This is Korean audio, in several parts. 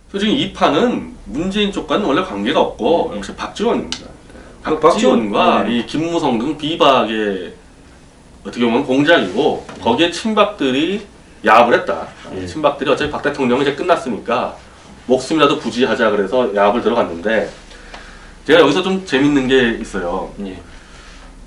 그래서 지금 이 판은 문재인 쪽과는 원래 관계가 없고 역시 박지원입니다. 그 박지원과 박지원, 이 김무성 등 비박의 어떻게 보면 공작이고 거기에 친박들이 야합을 했다. 친박들이 어차피 박 대통령이 이제 끝났으니까 목숨이라도 부지하자 그래서 야합을 들어갔는데 제가 여기서 좀 재밌는 게 있어요. 예.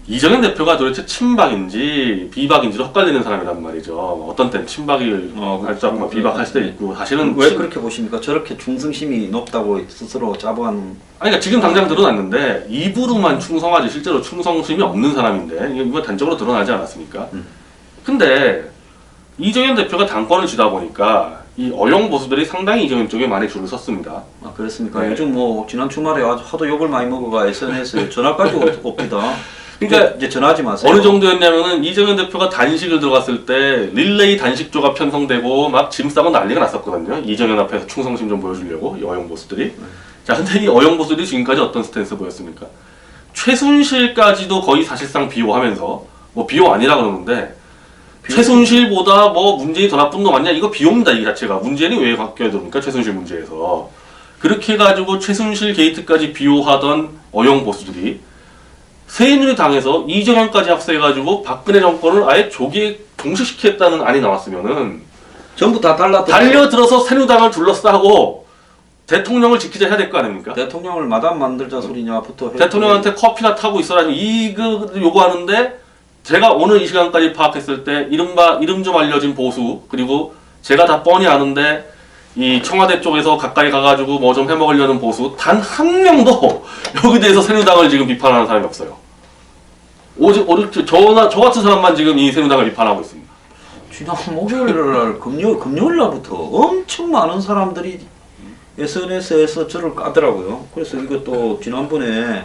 이정현 대표가 도대체 친박인지 비박인지로 헷갈리는 사람이란 말이죠. 어떤 때는 친박을 할 수 없고 비박할 수도 있고 사실은 왜 그렇게 보십니까? 저렇게 충성심이 높다고 스스로 자부하는. 아니 그러니까 지금 당장 드러났는데 입으로만 충성하지 실제로 충성심이 없는 사람인데 이거 단적으로 드러나지 않았습니까? 근데 이정현 대표가 당권을 쥐다 보니까 이 어용 보수들이 상당히 이정현 쪽에 많이 줄을 섰습니다. 아 그렇습니까? 네. 요즘 뭐 지난 주말에 아주 하도 욕을 많이 먹어가 SNS에 전화까지 옵니다. 그러니까 이제 전화하지 마세요. 어느 정도였냐면은 이정현 대표가 단식을 들어갔을 때 릴레이 단식조가 편성되고 막 짐 싸고 난리가 났었거든요. 이정현 앞에서 충성심 좀 보여주려고 이 어용 보수들이. 자, 근데 이 어용 보수들이 지금까지 어떤 스탠스 보였습니까? 최순실까지도 거의 사실상 비호하면서 뭐 비호 아니라 그러는데 최순실보다 뭐 문재인이 더 나쁜 놈 아니냐 이거 비호입니다 이 자체가. 문재인이 왜 껴듭니까 최순실 문제에서. 그렇게 해가지고 최순실 게이트까지 비호하던 어용 보수들이 새누리당에서 이정현까지 합세해가지고 박근혜 정권을 아예 조기에 종식시키겠다는 안이 나왔으면은 전부 다 달려들어서 새누리당을 둘러싸고 대통령을 지키자 해야 될 거 아닙니까? 대통령을 마담 만들자 소리냐부터 대통령한테 커피나 타고 있어라 이거 요구하는데 제가 오늘 이 시간까지 파악했을 때 이른바 이름 좀 알려진 보수 그리고 제가 다 뻔히 아는데 이 청와대 쪽에서 가까이 가가지고 뭐 좀 해먹으려는 보수 단 한 명도 여기 대해서 새누리당을 지금 비판하는 사람이 없어요. 오직 저 같은 사람만 지금 이 새누리당을 비판하고 있습니다. 지난 목요일날 금요일 날부터 엄청 많은 사람들이 SNS에서 저를 까더라고요. 그래서 이것도 지난번에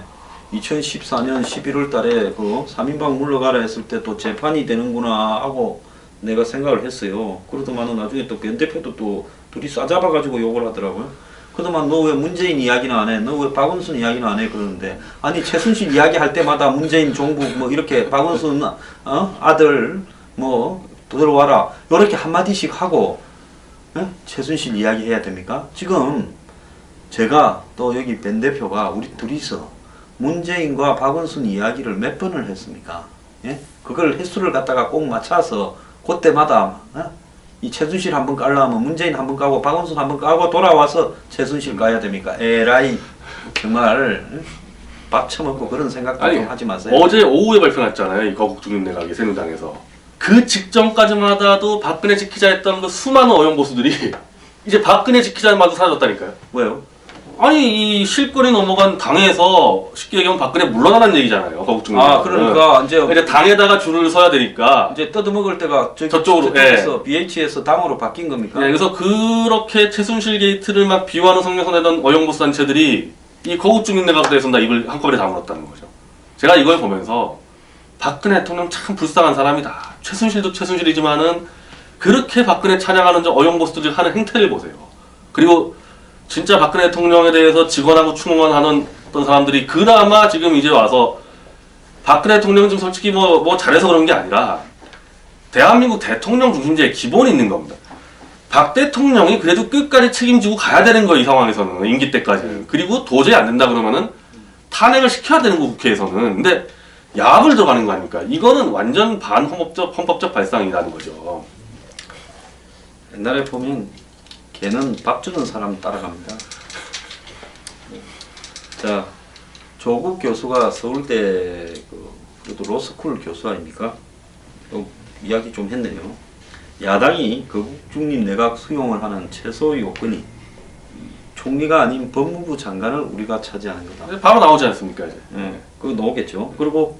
2014년 11월 달에 그 3인방 물러가라 했을 때 또 재판이 되는구나 하고 내가 생각을 했어요. 그러더만은 나중에 또 변 대표도 또 둘이 싸잡아가지고 욕을 하더라고요. 그동안 너 왜 문재인 이야기는 안 해? 너 왜 박원순 이야기는 안 해? 그러는데 아니 최순실 이야기 할 때마다 문재인 정부 뭐 이렇게 박원순 아들 뭐 들어와라 이렇게 한마디씩 하고 최순실 이야기 해야 됩니까? 지금 제가 또 여기 변 대표가 우리 둘이서 문재인과 박원순 이야기를 몇 번을 했습니까? 예? 그걸 횟수를 갖다가 꼭 맞춰서 그때마다 이 최순실 한번 깔라면 문재인 한번 까고 박원순 한번 까고 돌아와서 최순실 까야 됩니까? 에라이 정말 밥 처먹고 그런 생각도 좀 하지 마세요. 어제 오후에 발표났잖아요. 이 거국 중립 내각이 새누리당에서. 그 직전까지마다도 박근혜 지키자 했던 그 수많은 어용 보수들이 이제 박근혜 지키자는 말도 사라졌다니까요. 왜요? 아니 이 실권이 넘어간 당에서 쉽게 얘기하면 박근혜 물러나라는 얘기잖아요. 거국 중립 내각은. 그러니까 이제 당에다가 줄을 서야 되니까 이제 뜯어먹을 때가 저쪽으로 BH에서 당으로 바뀐 겁니까? 네, 그래서 그렇게 최순실 게이트를 막 비호하는 성명서 내던 어용보수 단체들이 이 거국 중립 내각에 대해서는 다 입을 한꺼번에 다물었다는 거죠. 제가 이걸 보면서 박근혜 대통령 참 불쌍한 사람이다. 최순실도 최순실이지만은 그렇게 박근혜 찬양하는 저 어용보수들이 하는 행태를 보세요. 그리고 진짜 박근혜 대통령에 대해서 직원하고 충원하는 어떤 사람들이 그나마 지금 이제 와서 박근혜 대통령은 좀 솔직히 뭐 잘해서 그런 게 아니라 대한민국 대통령 중심제의 기본이 있는 겁니다. 박 대통령이 그래도 끝까지 책임지고 가야 되는 거예요. 이 상황에서는 임기 때까지는. 그리고 도저히 안 된다 그러면은 탄핵을 시켜야 되는 거 국회에서는. 근데 야합을 들어가는 거 아닙니까? 이거는 완전 반헌법적 발상이라는 거죠. 옛날에 보면 개는 밥 주는 사람 따라갑니다. 자, 조국 교수가 서울대 그래도 로스쿨 교수 아닙니까? 이야기 좀 했네요. 야당이 거국 중립 내각 수용을 하는 최소 요건이 총리가 아닌 법무부 장관을 우리가 차지하는 거다. 바로 나오지 않습니까 이제? 그거 나오겠죠. 그리고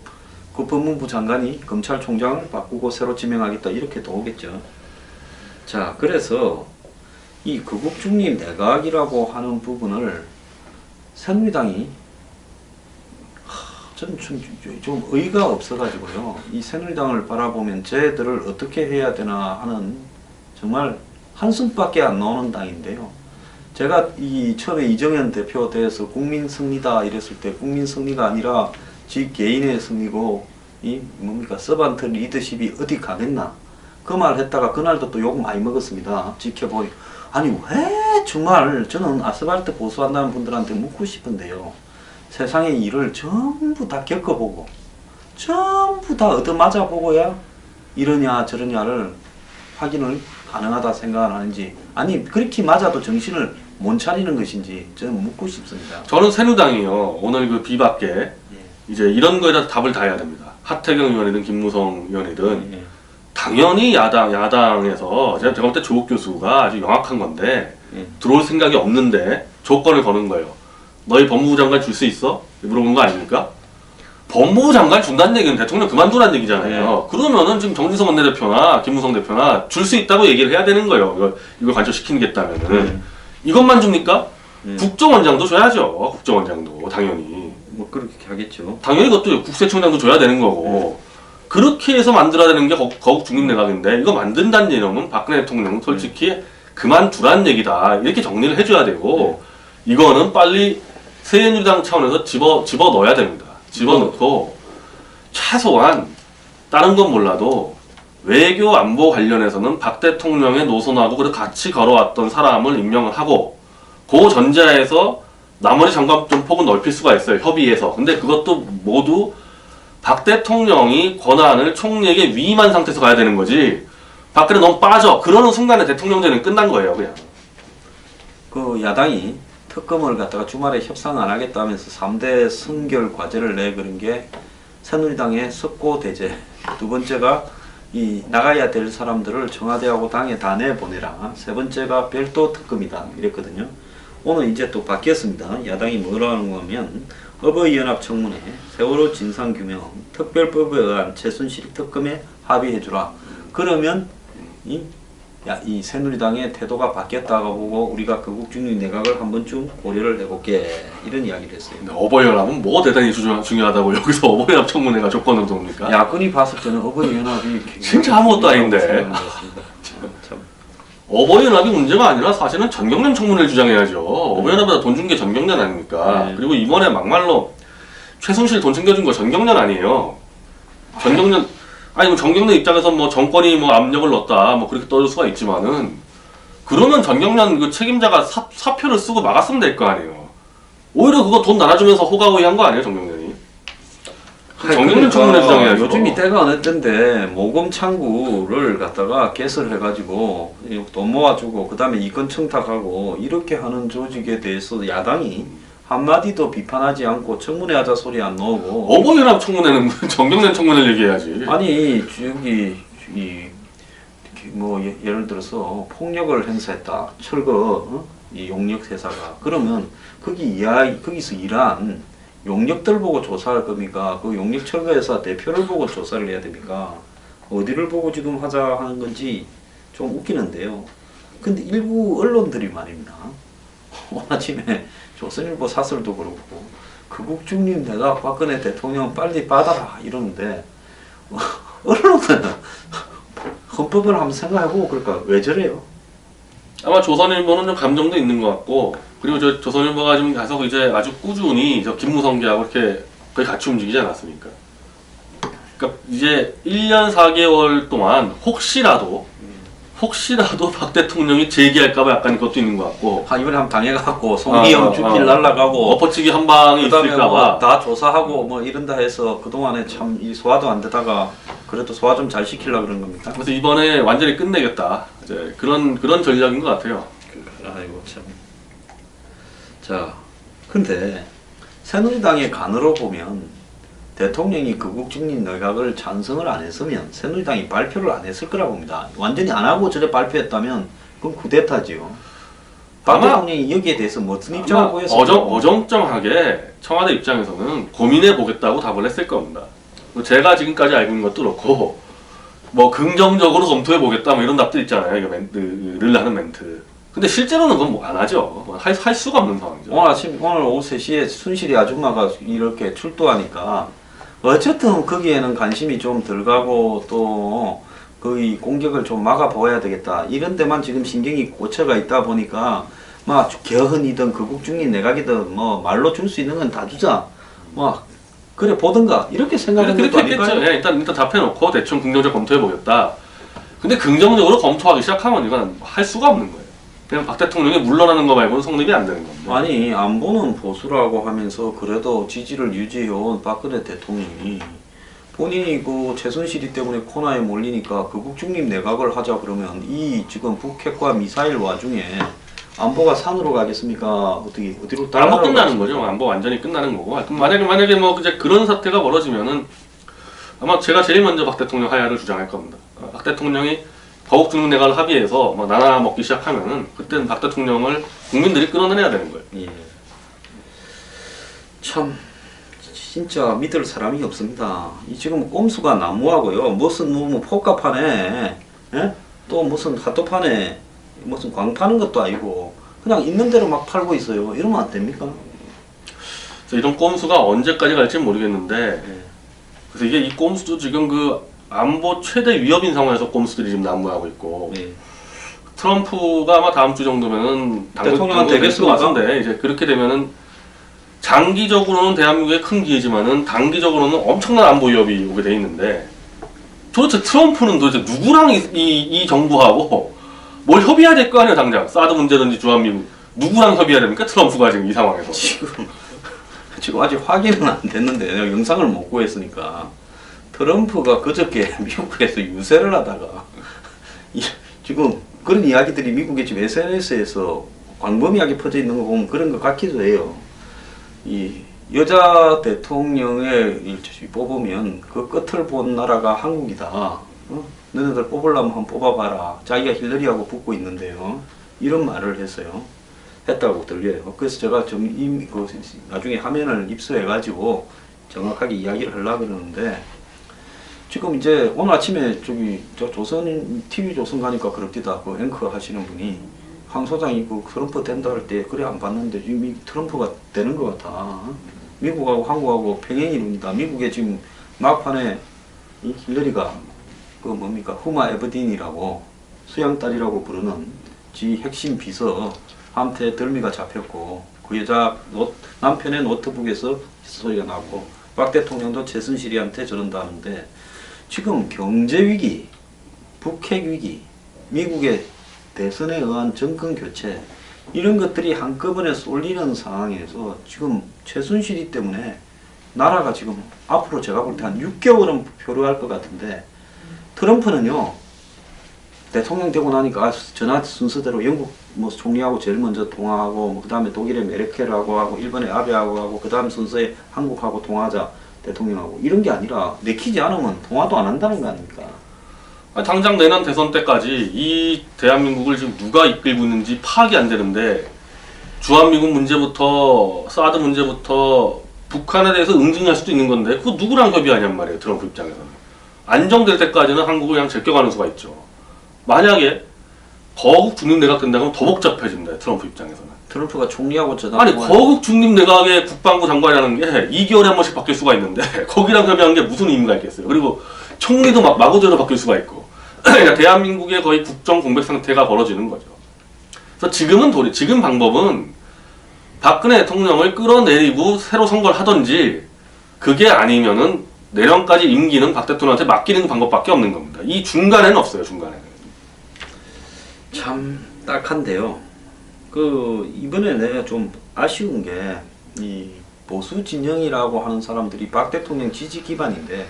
그 법무부 장관이 검찰총장을 바꾸고 새로 지명하겠다 이렇게 나오겠죠. 자, 그래서 이 거국 중립 내각이라고 하는 부분을 새누리당이 저는 좀 의의가 없어가지고요. 이 새누리당을 바라보면 쟤들을 어떻게 해야 되나 하는 정말 한숨밖에 안 나오는 당인데요. 제가 이 처음에 이정현 대표 대해서 국민 승리다 이랬을 때 국민 승리가 아니라 지 개인의 승리고 이 뭡니까 서반트 리더십이 어디 가겠나 그 말 했다가 그날도 또 욕 많이 먹었습니다. 지켜보니 아니 왜 정말 저는 아스팔트 보수한다는 분들한테 묻고 싶은데요. 세상의 일을 전부 다 겪어보고 전부 다 얻어맞아 보고야 이러냐 저러냐를 확인을 가능하다 생각하는지 아니 그렇게 맞아도 정신을 못 차리는 것인지 저는 묻고 싶습니다. 저는 새누리당이요 오늘 그 비박계 이제 이런 거에 다 답을 다 해야 됩니다. 하태경 의원이든 김무성 의원이든 예. 당연히 야당에서 제가 볼 때 조국 교수가 아주 영악한 건데 예. 들어올 생각이 없는데 조건을 거는 거예요. 너희 법무부 장관 줄 수 있어? 물어본 거 아닙니까? 법무부 장관 준다는 얘기는 대통령 그만두라는 얘기잖아요. 그러면은 지금 정진석 원내대표나 김무성 대표나 줄 수 있다고 얘기를 해야 되는 거예요. 이걸 관철시키겠다면은. 이것만 줍니까? 국정원장도 줘야죠. 국정원장도 당연히. 뭐 그렇게 하겠죠. 당연히 그것도 국세청장도 줘야 되는 거고. 그렇게 해서 만들어야 되는 게 거국 중립내각인데 이거 만든다는 얘기는 박근혜 대통령은 솔직히 그만두라는 얘기다. 이렇게 정리를 해줘야 되고 이거는 빨리 새누리당 차원에서 집어 넣어야 됩니다. 집어넣고 최소한 다른 건 몰라도 외교 안보 관련해서는 박 대통령의 노선하고 그래도 같이 걸어왔던 사람을 임명을 하고 그 전제하에서 나머지 장관 좀 폭은 넓힐 수가 있어요. 협의해서. 근데 그것도 모두 박 대통령이 권한을 총리에게 위임한 상태에서 가야 되는 거지. 박근혜 너무 빠져. 그러는 순간에 대통령제는 끝난 거예요, 그냥. 그 야당이 특검을 갖다가 주말에 협상 안 하겠다 하면서 3대 선결 과제를 내그런 게 새누리당의 석고대제. 두 번째가 이 나가야 될 사람들을 청와대하고 당에 다 내보내라. 세 번째가 별도 특검이다. 이랬거든요. 오늘 이제 또 바뀌었습니다. 야당이 뭐라는 거면 어버이연합청문회 세월호 진상규명 특별법에 의한 최순실 특검에 합의해주라. 그러면 이 새누리당의 태도가 바뀌었다고 보고 우리가 거국중립 내각을 한 번쯤 고려를 해볼게 이런 이야기를 했어요. 어버이연합은 뭐가 대단히 중요하다고 여기서 어버이연합 청문회가 조건으로 봅니까? 야권이 봤을 때는 어버이연합이 진짜 아무것도 아닌데. 참. 어버이연합이 문제가 아니라 사실은 전경련 청문회를 주장해야죠. 어버이연합보다 돈 준 게 전경련 아닙니까? 그리고 이번에 막말로 최순실 돈 챙겨준 거 전경련 아니에요. 전경련 아니 뭐 전경련 입장에서 뭐 정권이 뭐 압력을 넣었다 뭐 그렇게 떠들 수가 있지만은 그러면 전경련 그 책임자가 사표를 쓰고 막았으면 될 거 아니에요. 오히려 그거 돈 나눠주면서 호가호위한 거 아니에요 정경련이? 정경련 청문회 주장해야죠. 요즘 이때가 어느 때인데 모금 창구를 갖다가 개설을 해가지고 돈 모아주고 그 다음에 이권 청탁하고 이렇게 하는 조직에 대해서 야당이 한마디도 비판하지 않고 청문회 하자 소리 안 나오고 어버이연합 청문회는 정경련 청문회를 얘기해야지. 아니 저기 뭐 예를 들어서 폭력을 행사했다 철거 이 용역 회사가 그러면 거기서 일한 용역들 보고 조사할 겁니까? 그 용역 철거회사 대표를 보고 조사를 해야 됩니까? 어디를 보고 지금 하자 하는 건지 좀 웃기는데요. 근데 일부 언론들이 말입니다. 오늘 아침에 조선일보 사설도 그렇고 거국중립 내각 박근혜 대통령 빨리 받아라 이러는데 언론은 헌법을 한번 생각해보고 그럴까 왜 저래요? 아마 조선일보는 좀 감정도 있는 것 같고 그리고 저 조선일보가 지금 계속 이제 아주 꾸준히 저 김무성계하고 이렇게 거의 같이 움직이지 않았습니까? 그러니까 이제 1년 4개월 동안 혹시라도 박 대통령이 재기할까봐 약간 그것도 있는 것 같고 이번에 한번 당해갖고 송기영 주필 날라가고 엎어치기 한 방이 그다음에 있을까봐 뭐다 조사하고 뭐 이런다 해서 그동안에 참 이 소화도 안 되다가 그래도 소화 좀 잘 시키려고 그런 겁니까? 그래서 이번에 완전히 끝내겠다 이제 그런 전략인 것 같아요. 아이고 참. 자, 근데 새누리당의 간으로 보면 대통령이 거국중립 내각을 찬성을 안 했으면 새누리당이 발표를 안 했을 거라고 봅니다. 완전히 안 하고 저래 발표했다면 그건 쿠데타지요. 박 아마 대통령이 여기에 대해서 무슨 입장을 보였을까? 어정쩡하게 청와대 입장에서는 고민해 보겠다고 답을 했을 겁니다. 제가 지금까지 알고 있는 것도 그렇고 뭐 긍정적으로 검토해 보겠다 뭐 이런 답들 있잖아요. 이거 멘트를 하는 멘트. 근데 실제로는 그건 뭐 안 하죠. 할 수가 없는 상황이죠. 오늘 오후 3시에 순실이 아줌마가 이렇게 출두하니까 어쨌든 거기에는 관심이 좀 덜 가고 또 거의 공격을 좀 막아보아야 되겠다. 이런 데만 지금 신경이 꽂혀가 있다 보니까 막 개헌이든 거국중립 내각이든 뭐 말로 줄 수 있는 건 다 주자. 막 그래 보든가 이렇게 생각하는 그렇게 것도 했겠죠. 아닐까요? 예, 일단 답해놓고 대충 긍정적 검토해 보겠다. 근데 긍정적으로 검토하기 시작하면 이건 할 수가 없는 거예요. 그냥 박 대통령이 물러나는 거 말고는 성립이 안 되는 건데. 아니 안보는 보수라고 하면서 그래도 지지를 유지해온 박근혜 대통령이 본인이 그 최순실이 때문에 코너에 몰리니까 극국중립 내각을 하자 그러면 이 지금 북핵과 미사일 와중에 안보가 산으로 가겠습니까? 어디로 안보 끝나는 거죠. 안보 완전히 끝나는 거고. 그럼 만약에 뭐 이제 그런 사태가 벌어지면은 아마 제가 제일 먼저 박 대통령 하야를 주장할 겁니다. 박 대통령이 거국 중립 내각을 합의해서 뭐 나눠 먹기 시작하면은 그때는 박 대통령을 국민들이 끌어내야 되는 거예요. 예. 참 진짜 믿을 사람이 없습니다. 이 지금 꼼수가 난무하고요. 무슨 뭐 포카판에 예? 또 무슨 핫도판에 무슨 광 파는 것도 아니고 그냥 있는 대로 막 팔고 있어요. 이러면 안 됩니까? 그래서 이런 꼼수가 언제까지 갈지 모르겠는데 예. 그래서 이게 이 꼼수도 지금 그 안보 최대 위협인 상황에서 꼼수들이 지금 난무하고 있고 예. 트럼프가 아마 다음 주 정도면은 대통령은 될 것 되겠습니까? 같은데 이제 그렇게 되면은 장기적으로는 대한민국의 큰 기회지만은 단기적으로는 엄청난 안보 위협이 오게 돼 있는데 도대체 트럼프는 도대체 누구랑 이 정부하고 뭘 협의해야 될 거 아니에요 당장 사드 문제든지 주한미군 누구랑 협의해야 됩니까 트럼프가 지금 이 상황에서 지금 아직 확인은 안 됐는데 내가 영상을 못 구했으니까 트럼프가 그저께 미국에서 유세를 하다가 지금 그런 이야기들이 미국의 지금 SNS에서 광범위하게 퍼져 있는 거 보면 그런 것 같기도 해요. 이 여자 대통령을 뽑으면 그 끝을 본 나라가 한국이다. 너네들 뽑으려면 한번 뽑아봐라. 자기가 힐러리하고 붙고 있는데요. 이런 말을 했다고 들려요. 그래서 제가 나중에 화면을 입수해가지고 정확하게 이야기를 하려고 그러는데 지금 이제 오늘 아침에 저 TV 조선 가니까 그럽디다. 그 앵커 하시는 분이 황 소장이 그 트럼프 된다 할 때 그래 안 봤는데 지금 트럼프가 되는 것 같아. 미국하고 한국하고 평행이론이다. 미국에 지금 막판에 이 힐러리가 그 뭡니까 후마 에버딘이라고 수양딸이라고 부르는 지 핵심 비서 한테 덜미가 잡혔고 그 여자 남편의 노트북에서 소리가 나고 박 대통령도 최순실이한테 저런다는데 지금 경제 위기, 북핵 위기, 미국의 대선에 의한 정권 교체 이런 것들이 한꺼번에 쏠리는 상황에서 지금 최순실이 때문에 나라가 지금 앞으로 제가 볼 때 한 6개월은 표류할 것 같은데 트럼프는요 대통령 되고 나니까 전화 순서대로 영국 뭐 총리하고 제일 먼저 통화하고 뭐 그다음에 독일의 메르켈하고 하고 일본의 아베하고 하고 그다음 순서에 한국하고 통화하자 대통령하고 이런 게 아니라 내키지 않으면 통화도 안 한다는 거 아닙니까? 당장 내년 대선 때까지 이 대한민국을 지금 누가 이끌고 있는지 파악이 안 되는데 주한미군 문제부터 사드 문제부터 북한에 대해서 응징할 수도 있는 건데 그거 누구랑 협의하냔 말이에요 트럼프 입장에서는. 안정될 때까지는 한국을 그냥 제껴가는 수가 있죠. 만약에 거국 중립 내각 된다면 더 복잡해진다 트럼프 입장에서는. 트럼프가 총리하고 전화 아니 거국 중립 내각의 국방부 장관이라는 게 2개월에 한 번씩 바뀔 수가 있는데 거기랑 협의하는 게 무슨 의미가 있겠어요. 그리고 총리도 마구대로 바뀔 수가 있고 그러니까 대한민국의 거의 국정 공백 상태가 벌어지는 거죠. 그래서 지금 방법은 박근혜 대통령을 끌어내리고 새로 선거를 하든지 그게 아니면은 내년까지 임기는 박 대통령한테 맡기는 방법밖에 없는 겁니다. 이 중간에는 없어요. 중간에는. 참 딱한데요. 이번에 내가 좀 아쉬운 게 이 보수 진영이라고 하는 사람들이 박 대통령 지지 기반인데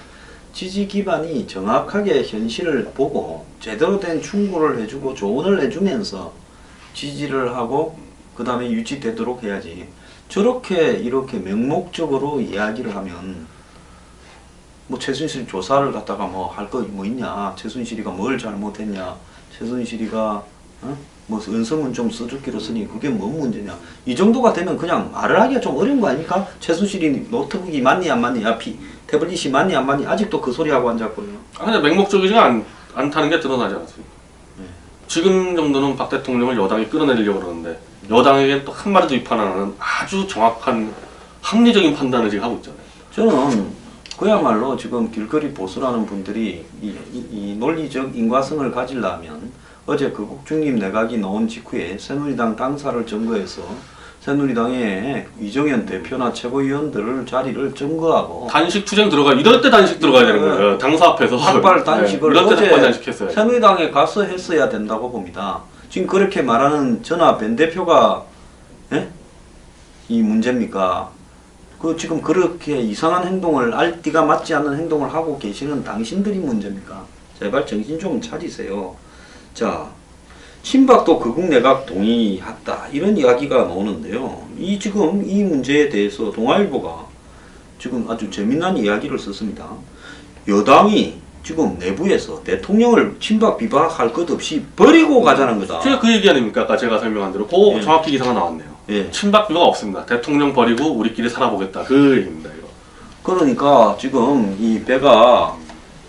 지지 기반이 정확하게 현실을 보고 제대로 된 충고를 해주고 조언을 해주면서 지지를 하고 그 다음에 유지되도록 해야지. 저렇게 이렇게 명목적으로 이야기를 하면 뭐 최순실 조사를 갖다가 뭐 할 거 뭐 있냐, 최순실이가 뭘 잘못했냐, 최순실이가 뭐 은성은 좀 써주기로 쓰니 그게 뭔 문제냐, 이 정도가 되면 그냥 말을 하기가 좀 어려운 거 아닙니까? 최순실이 노트북이 맞니 안 맞니, 태블릿이 맞니 안 맞니, 아직도 그 소리 하고 앉았고요. 근데 맹목적이지가 않다는 게 드러나지 않았습니까? 지금 정도는 박 대통령을 여당이 끌어내리려고 그러는데 여당에겐 또 한마디도 비판 안 하는 아주 정확한 합리적인 판단을 지금 하고 있잖아요. 저는 그야말로 지금 길거리 보수라는 분들이 이 논리적 인과성을 가지려면 어제 극국중립 내각이 나온 직후에 새누리당 당사를 점거해서 새누리당의 이정현 대표나 최고위원들 자리를 점거하고 단식 투쟁 들어가 이럴 때 단식 들어가야 되는 거예요. 당사 앞에서 삭발 단식을 이럴 때 어제 삭발 단식했어요. 새누리당에 가서 했어야 된다고 봅니다. 지금 그렇게 말하는 전하 벤 대표가 예? 이 문제입니까? 그 지금 그렇게 이상한 행동을 알띠가 맞지 않는 행동을 하고 계시는 당신들이 문제입니까? 제발 정신 좀 차리세요. 자, 친박도 극우 내각 동의했다 이런 이야기가 나오는데요. 이 지금 이 문제에 대해서 동아일보가 지금 아주 재미난 이야기를 썼습니다. 여당이 지금 내부에서 대통령을 친박 비박할 것 없이 버리고 가자는 거다. 제가 그 얘기 아닙니까? 아까 제가 설명한 대로 그 예. 정확히 기사가 나왔네요. 예. 친박 비박 없습니다. 대통령 버리고 우리끼리 살아보겠다. 그 얘기입니다. 이거. 그러니까 지금 이 배가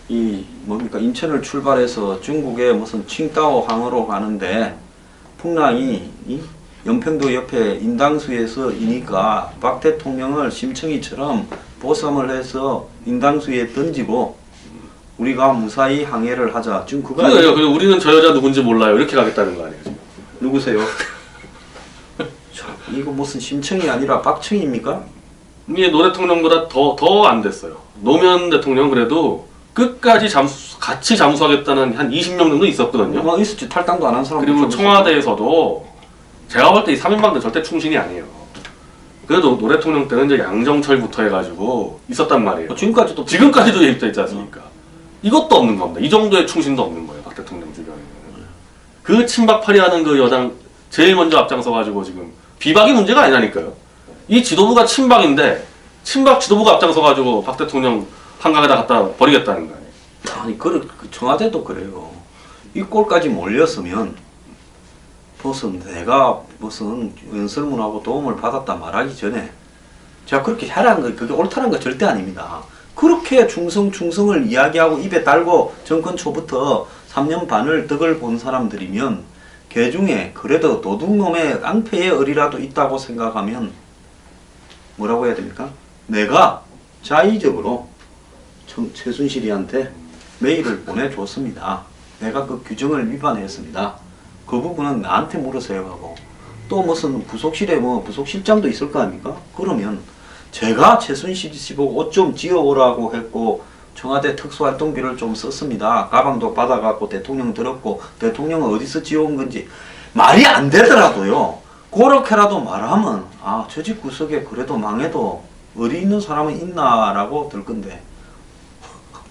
이 뭡니까 인천을 출발해서 중국의 무슨 칭다오 항으로 가는데 풍랑이 이 연평도 옆에 인당수에서 이니까 박 대통령을 심청이처럼 보쌈을 해서 인당수에 던지고 우리가 무사히 항해를 하자. 지금 그거 그거예요. 그리고 우리는 저 여자 누군지 몰라요. 이렇게 가겠다는 거 아니에요. 지금. 누구세요? 자, 이거 무슨 심청이 아니라 박청입니까? 이게 노 대통령보다 더 안 됐어요. 노무현 대통령 그래도 끝까지 같이 잠수하겠다는 한 20명 정도 있었거든요. 뭐 있었지. 탈당도 안 한 사람. 그리고 청와대에서도 제가 볼 때 이 3인방들 절대 충신이 아니에요. 그래도 노 대통령 때는 이제 양정철부터 해가지고 있었단 말이에요. 지금까지도 있지 않습니까? 이것도 없는 겁니다. 이 정도의 충신도 없는 거예요. 박 대통령 주변에. 그 친박파리 하는 그 여당 제일 먼저 앞장서가지고 지금 비박이 문제가 아니라니까요. 이 지도부가 친박인데 친박 지도부가 앞장서가지고 박 대통령 한강에다 갖다 버리겠다는 거 아니에요. 아니 그 청와대도 그래요. 이 꼴까지 몰렸으면 무슨 내가 무슨 연설문하고 도움을 받았다 말하기 전에 제가 그렇게 하라는 거 그게 옳다는 거 절대 아닙니다. 그렇게 충성을 이야기하고 입에 달고 정권 초부터 3년 반을 덕을 본 사람들이면 개 중에 그래도 도둑놈의 깡패의 의리라도 있다고 생각하면 뭐라고 해야 됩니까? 내가 자의적으로 최순실이한테 메일을 보내줬습니다. 내가 그 규정을 위반했습니다. 그 부분은 나한테 물으세요 하고 또 무슨 부속실에 뭐 부속실장도 있을 거 아닙니까? 그러면 제가 최순실 씨 보고 옷 좀 지어오라고 했고 청와대 특수활동비를 좀 썼습니다. 가방도 받아갖고 대통령 들었고 대통령은 어디서 지어온 건지 말이 안 되더라도요. 그렇게라도 말하면 아, 저 집 구석에 그래도 망해도 의리 있는 사람은 있나라고 들 건데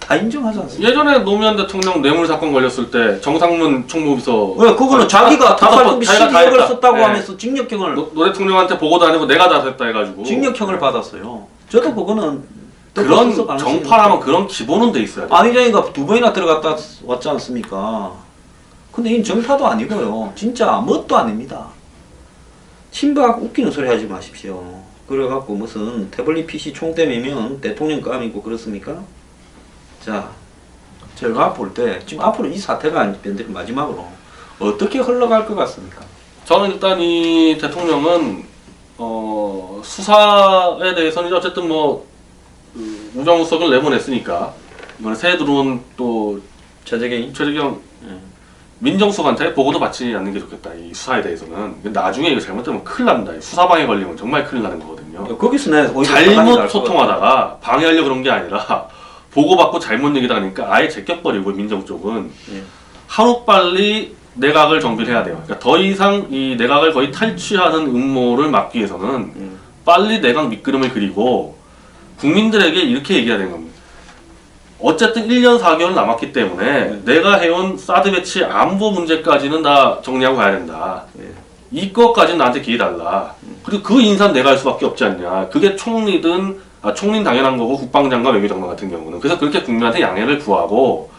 다 인정하지 않습니까? 예전에 노무현 대통령 뇌물 사건 걸렸을 때 정상문 총무비서 왜 그거는 자기가 특활동비 자기가 다 12억을 했다. 썼다고 네. 하면서 징역형을 노 대통령한테 보고도 안 하고 내가 다 했다 해가지고 징역형을 받았어요. 저도 그거는 그런 수습 안 정파라면 했으니까. 그런 기본은 돼 있어야 돼. 안희정이가 2번이나 들어갔다 왔지 않습니까? 근데 이 정파도 아니고요. 진짜 뭣도 아닙니다. 친박 웃기는 소리 하지 마십시오. 그래갖고 무슨 태블릿 PC 총대매면 대통령 감이고 그렇습니까? 자, 제가 볼 때 지금 앞으로 이 사태가 마지막으로 어떻게 흘러갈 것 같습니까? 저는 일단 이 대통령은 수사에 대해서는 어쨌든 뭐 우정우석을 내보냈으니까 이번에 새해 들어온 또 최재경이 최재경 민정수석한테 보고도 받지 않는 게 좋겠다. 이 수사에 대해서는 나중에 이거 잘못되면 큰일 납니다. 이 수사방해 걸리면 정말 큰일 나는 거거든요. 거기서 내 오히려 잘못 소통하다가 방해하려고 그런 게 아니라 보고받고 잘못 얘기다 하니까 아예 제껴버리고 민정 쪽은 하루빨리 내각을 정비를 해야 돼요. 그러니까 더 이상 이 내각을 거의 탈취하는 음모를 막기 위해서는 빨리 내각 밑그림을 그리고 국민들에게 이렇게 얘기해야 되는 겁니다. 어쨌든 1년 4개월 남았기 때문에 내가 해온 사드 배치 안보 문제까지는 다 정리하고 가야 된다. 이것까지는 나한테 기회 달라. 그리고 그 인사는 내가 할 수밖에 없지 않냐. 그게 총리든 총리는 당연한 거고 국방장관 외교장관 같은 경우는 그래서 그렇게 국민한테 양해를 구하고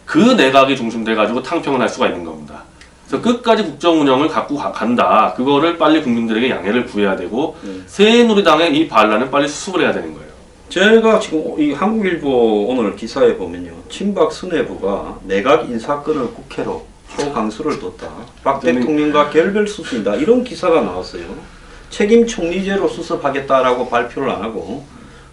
그 내각이 중심돼가지고 탕평을 할 수가 있는 겁니다. 그래서 끝까지 국정 운영을 갖고 간다. 그거를 빨리 국민들에게 양해를 구해야 되고 새누리당의 이 반란은 빨리 수습을 해야 되는 거예요. 제가 지금 이 한국일보 오늘 기사에 보면요. 친박 수뇌부가 내각 인사권을 국회로 초강수를 뒀다. 박 대통령과 결별 수순이다. 이런 기사가 나왔어요. 책임 총리제로 수습하겠다라고 발표를 안 하고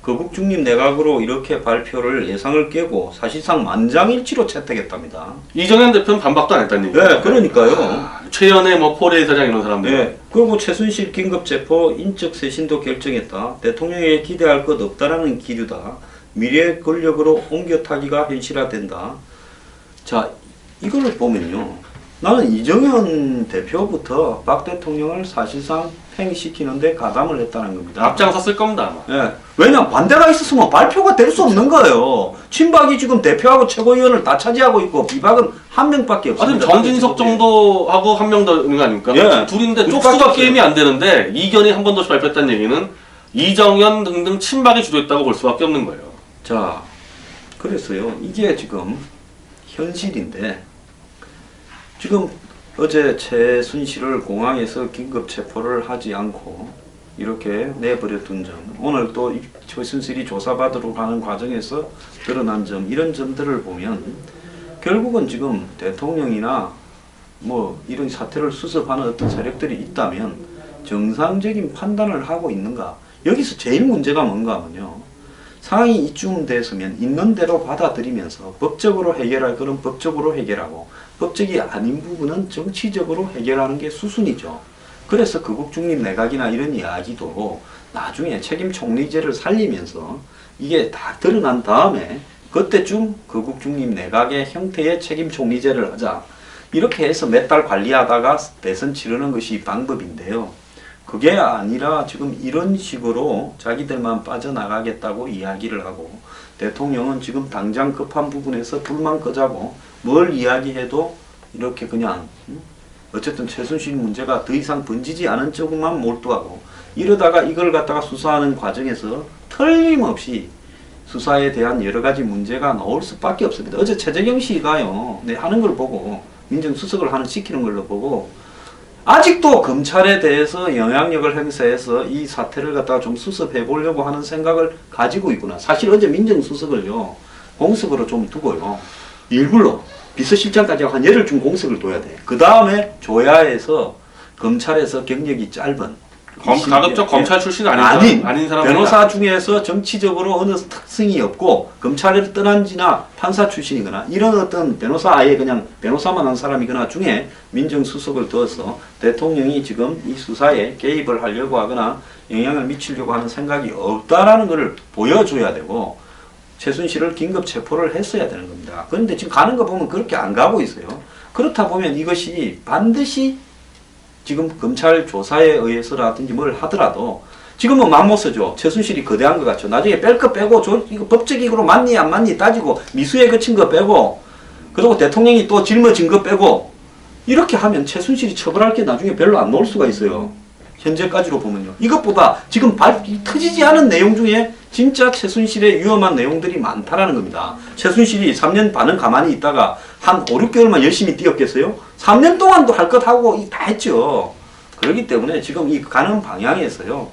거국 중립 내각으로 이렇게 발표를 예상을 깨고 사실상 만장일치로 채택했답니다. 이정현 대표는 반박도 안 했다는 얘기예요. 네, 그러니까요. 최연의 뭐 포레 사장 이런 사람들. 네, 그리고 최순실 긴급 체포 인적 쇄신도 결정했다. 대통령에게 기대할 것 없다라는 기류다. 미래 권력으로 옮겨 타기가 현실화된다. 자, 이걸 보면요. 나는 이정현 대표부터 박 대통령을 사실상 팽시키는데 가담을 했다는 겁니다. 앞장섰을 겁니다. 아마. 예. 왜냐면 반대가 있었으면 발표가 될 수 없는 거예요. 친박이 지금 대표하고 최고위원을 다 차지하고 있고 비박은 한 명밖에 없습니다. 정진석 정도 하고 한 명 더 있는 거 아닙니까? 예. 둘인데 둘밖에 쪽수가 없어요. 게임이 안 되는데 이견이 한 번 더 발표했다는 얘기는 이정현 등등 친박이 주도했다고 볼 수밖에 없는 거예요. 자, 그래서요. 이게 지금 현실인데 지금 어제 최순실을 공항에서 긴급 체포를 하지 않고 이렇게 내버려둔 점, 오늘 또 최순실이 조사받으러 가는 과정에서 드러난 점, 이런 점들을 보면 결국은 지금 대통령이나 뭐 이런 사태를 수습하는 어떤 세력들이 있다면 정상적인 판단을 하고 있는가? 여기서 제일 문제가 뭔가 하면요. 상황이 이쯤 됐으면 있는 대로 받아들이면서 법적으로 해결할 거는 법적으로 해결하고 법적이 아닌 부분은 정치적으로 해결하는 게 수순이죠. 그래서 거국중립 내각이나 이런 이야기도 나중에 책임 총리제를 살리면서 이게 다 드러난 다음에 그때쯤 거국중립 내각의 형태의 책임 총리제를 하자. 이렇게 해서 몇 달 관리하다가 대선 치르는 것이 방법인데요. 그게 아니라 지금 이런 식으로 자기들만 빠져나가겠다고 이야기를 하고 대통령은 지금 당장 급한 부분에서 불만 끄자고 뭘 이야기해도 이렇게 그냥 어쨌든 최순실 문제가 더 이상 번지지 않은 쪽만 몰두하고 이러다가 이걸 갖다가 수사하는 과정에서 틀림없이 수사에 대한 여러 가지 문제가 나올 수밖에 없습니다. 어제 최재경 씨가요, 네, 하는 걸 보고 민정수석을 시키는 걸로 보고 아직도 검찰에 대해서 영향력을 행사해서 이 사태를 갖다가 좀 수습해 보려고 하는 생각을 가지고 있구나. 사실 어제 민정수석을요, 공석으로 좀 두고요, 일부러 비서실장까지 한 열흘쯤 공석을 둬야 돼. 그 다음에 조야에서 검찰에서 경력이 짧은 가급적 검찰 출신 아닌 사람 변호사 중에서 정치적으로 어느 특성이 없고 검찰을 떠난 지나 판사 출신이거나 이런 어떤 변호사 아예 그냥 변호사만 한 사람이거나 중에 민정수석을 두어서 대통령이 지금 이 수사에 개입을 하려고 하거나 영향을 미치려고 하는 생각이 없다라는 것을 보여줘야 되고 최순실을 긴급 체포를 했어야 되는 겁니다. 그런데 지금 가는 거 보면 그렇게 안 가고 있어요. 그렇다 보면 이것이 반드시 지금 검찰 조사에 의해서라든지 뭘 하더라도 지금은 맘못 쓰죠. 최순실이 거대한 것 같죠. 나중에 뺄 거 빼고 이거 법적으로 맞니 안 맞니 따지고 미수에 그친 거 빼고 그리고 대통령이 또 짊어진 거 빼고 이렇게 하면 최순실이 처벌할 게 나중에 별로 안 나올 수가 있어요. 현재까지로 보면요. 이것보다 지금 터지지 않은 내용 중에 진짜 최순실의 위험한 내용들이 많다라는 겁니다. 최순실이 3년 반은 가만히 있다가 한 5, 6개월만 열심히 뛰었겠어요? 3년 동안도 할 것 하고 다 했죠. 그렇기 때문에 지금 이 가는 방향에서요.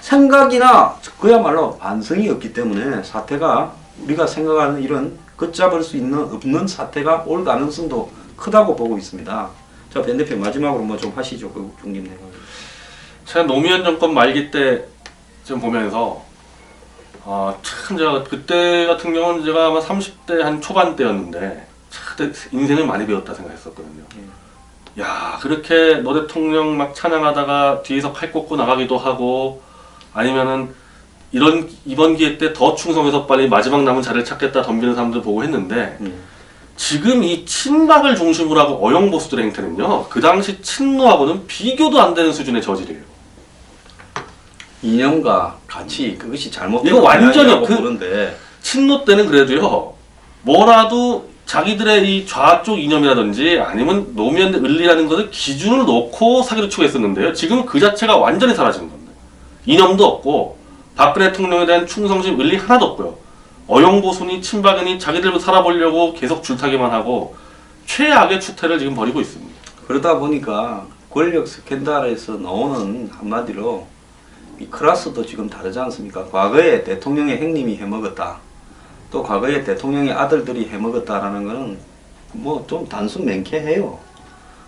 생각이나 그야말로 반성이 없기 때문에 사태가 우리가 생각하는 이런 걷잡을 수 있는 없는 사태가 올 가능성도 크다고 보고 있습니다. 자, 밴 대표 마지막으로 뭐 좀 하시죠. 그 중립내각. 제가 노무현 정권 말기 때 좀 보면서 참 제가 그때 같은 경우는 제가 아마 30대 한 초반 때였는데 참 인생을 많이 배웠다 생각했었거든요. 야, 그렇게 너 대통령 막 찬양하다가 뒤에서 칼 꽂고 나가기도 하고 아니면은 이번 기회 때 더 충성해서 빨리 마지막 남은 자리를 찾겠다 덤비는 사람들 보고 했는데 지금 이 친박을 중심으로 하고 어영보수들의 행태는요, 그 당시 친노하고는 비교도 안 되는 수준의 저질이에요. 이념과 가치 그것이 잘못된 이거 완전히 보는데 친노 때는 그래도요, 뭐라도 자기들의 이 좌쪽 이념이라든지 아니면 노무현 의리라는 것을 기준을 놓고 사기를 치고 했었는데요. 지금 그 자체가 완전히 사라진 겁니다. 이념도 없고 박근혜 대통령에 대한 충성심 의리 하나도 없고요. 어영보수니 친박이니 자기들로 살아보려고 계속 줄타기만 하고 최악의 추태를 지금 벌이고 있습니다. 그러다 보니까 권력 스캔들에서 나오는 한마디로 이 클래스도 지금 다르지 않습니까? 과거에 대통령의 형님이 해먹었다. 또 과거에 대통령의 아들들이 해먹었다라는 거는 뭐 좀 단순 맹쾌해요.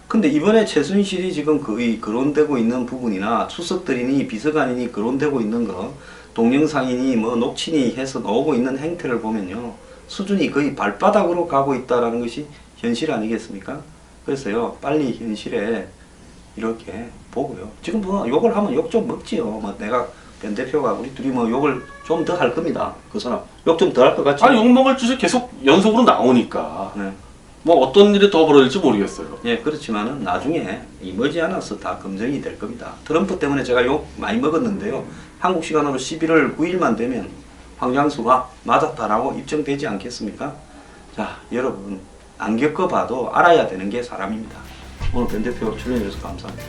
근데 이번에 최순실이 지금 거의 거론되고 있는 부분이나 수석들이니 비서관이니 거론되고 있는 거, 동영상이니 뭐 녹취니 해서 나오고 있는 행태를 보면요, 수준이 거의 발바닥으로 가고 있다라는 것이 현실 아니겠습니까? 그래서요, 빨리 현실에 이렇게 보고요. 지금 뭐 욕을 하면 욕 좀 먹지요. 뭐 내가 변 대표가 우리 둘이 뭐 욕을 좀 더 할 겁니다. 그 사람 욕 좀 더 할 것 같지? 아니 욕먹을 짓이 계속 연속으로 나오니까 네. 뭐 어떤 일이 더 벌어질지 모르겠어요. 예, 그렇지만은 나중에 이 머지않아서 다 검증이 될 겁니다. 트럼프 때문에 제가 욕 많이 먹었는데요. 한국 시간으로 11월 9일만 되면 황장수가 맞았다라고 입증되지 않겠습니까? 자, 여러분 안 겪어봐도 알아야 되는 게 사람입니다. 오늘 변 대표 출연해 주셔서 감사합니다.